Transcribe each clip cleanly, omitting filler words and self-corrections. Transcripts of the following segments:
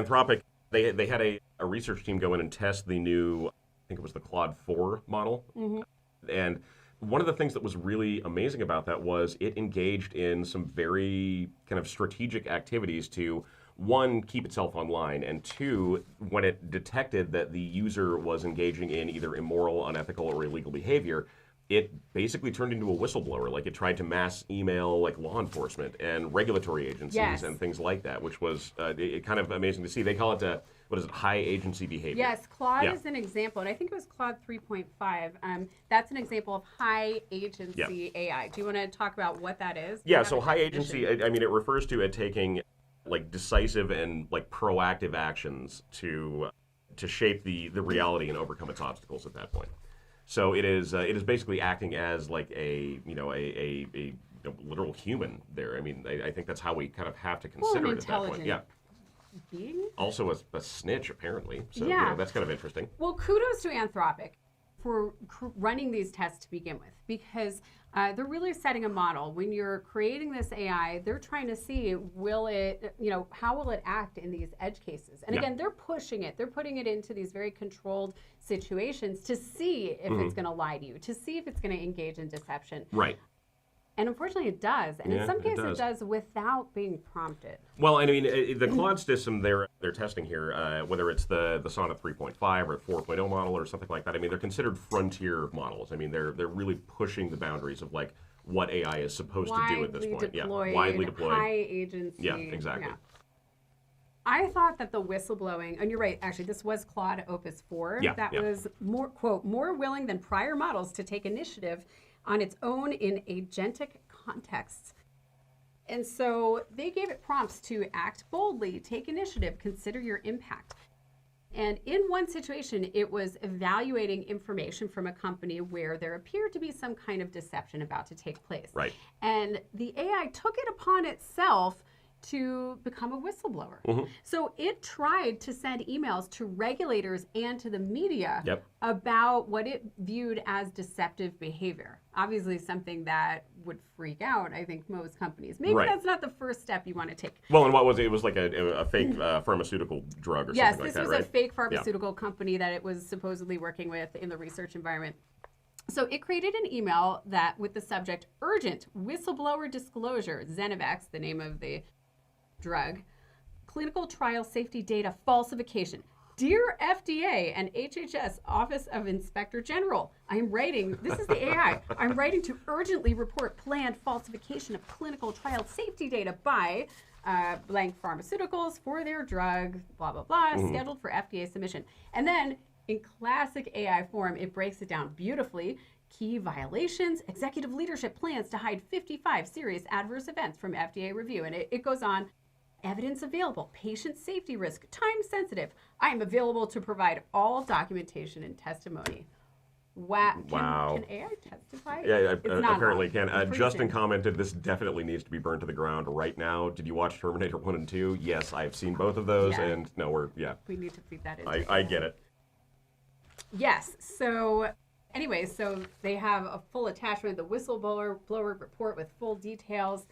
Anthropic, they had a research team go in and test the new, I think it was the Claude 4 model. And one of the things that was really amazing about that was it engaged in some very kind of strategic activities to, one, keep itself online, and two, when it detected that the user was engaging in either immoral, unethical, or illegal behavior, it basically turned into a whistleblower. Like, it tried to mass email like law enforcement and regulatory agencies and things like that, which was it kind of amazing to see. They call it what is it, high agency behavior. Yes, Claude is an example, and I think it was Claude 3.5. That's an example of high agency AI. Do you want to talk about what that is? Yeah, so high agency, I mean, it refers to it taking like decisive and like proactive actions to shape the reality and overcome its obstacles at that point. So it is basically acting as like a literal human there. I mean, I think that's how we kind of have to consider it at that point. Yeah. Being? Also a snitch, apparently. So that's kind of interesting. Well, kudos to Anthropic for running these tests to begin with, because they're really setting a model. When you're creating this AI, they're trying to see, how will it act in these edge cases? And again, they're pushing it. They're putting it into these very controlled situations to see if it's going to lie to you, to see if it's going to engage in deception. Right. And unfortunately, it does. And in some cases, it does without being prompted. Well, I mean, the Claude system they're testing here, whether it's the Sonnet 3.5 or 4.0 model or something like that, I mean, they're considered frontier models. I mean, they're really pushing the boundaries of like what AI is supposed to do at this point. Widely deployed, high agency. Yeah, exactly. Yeah. I thought that the whistleblowing, and you're right, actually, this was Claude Opus 4, was more, quote, more willing than prior models to take initiative on its own in agentic contexts. And so they gave it prompts to act boldly, take initiative, consider your impact. And in one situation, it was evaluating information from a company where there appeared to be some kind of deception about to take place. Right. And the AI took it upon itself to become a whistleblower. So it tried to send emails to regulators and to the media about what it viewed as deceptive behavior. Obviously something that would freak out, I think, most companies. Maybe that's not the first step you want to take. Well, and what was it? It was like a fake pharmaceutical drug or something like that, right? Yes, this was a fake pharmaceutical company that it was supposedly working with in the research environment. So it created an email that with the subject, urgent whistleblower disclosure, Zenivex, the name of the drug, clinical trial safety data falsification. Dear FDA and HHS Office of Inspector General, I am writing, this is the AI, I'm writing to urgently report planned falsification of clinical trial safety data by blank pharmaceuticals for their drug, blah, blah, blah, scheduled for FDA submission. And then in classic AI form, it breaks it down beautifully. Key violations, executive leadership plans to hide 55 serious adverse events from FDA review. And it goes on. Evidence available, patient safety risk, time sensitive. I am available to provide all documentation and testimony. Wow. Can AI testify? Yeah, apparently it can. Justin commented, this definitely needs to be burned to the ground right now. Did you watch Terminator 1 and 2? Yes, I've seen both of those, and no, we need to feed that in. I get it. Yes, so anyway, so they have a full attachment, the whistleblower report with full details.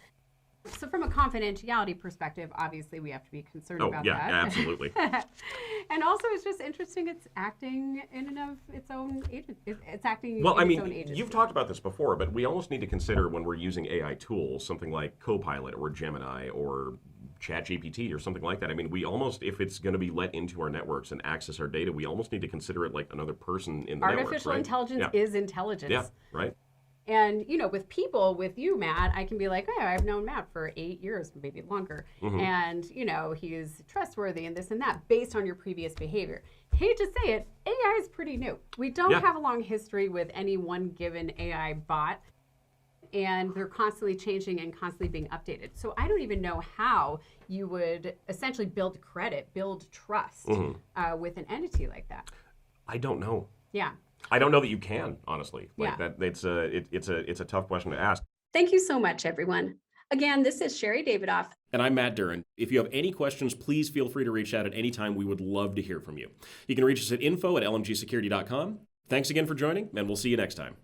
So from a confidentiality perspective, obviously we have to be concerned about that. Yeah, absolutely. And also it's just interesting it's acting in and of its own agent. It's acting well, in I mean, its own agency. You've talked about this before, but we almost need to consider when we're using AI tools, something like Copilot or Gemini or ChatGPT or something like that. I mean, we almost, if it's going to be let into our networks and access our data, we almost need to consider it like another person in the network. Artificial intelligence is intelligence. Yeah, right. And, with people, with you, Matt, I can be like, oh, I've known Matt for 8 years, maybe longer. And, he's trustworthy and this and that based on your previous behavior. Hate to say it, AI is pretty new. We don't have a long history with any one given AI bot. And they're constantly changing and constantly being updated. So I don't even know how you would essentially build credit, build trust with an entity like that. I don't know. Yeah. I don't know that you can, honestly. That it's a tough question to ask. Thank you so much, everyone. Again, this is Sherri Davidoff. And I'm Matt Durrin. If you have any questions, please feel free to reach out at any time. We would love to hear from you. You can reach us at info@lmgsecurity.com. Thanks again for joining, and we'll see you next time.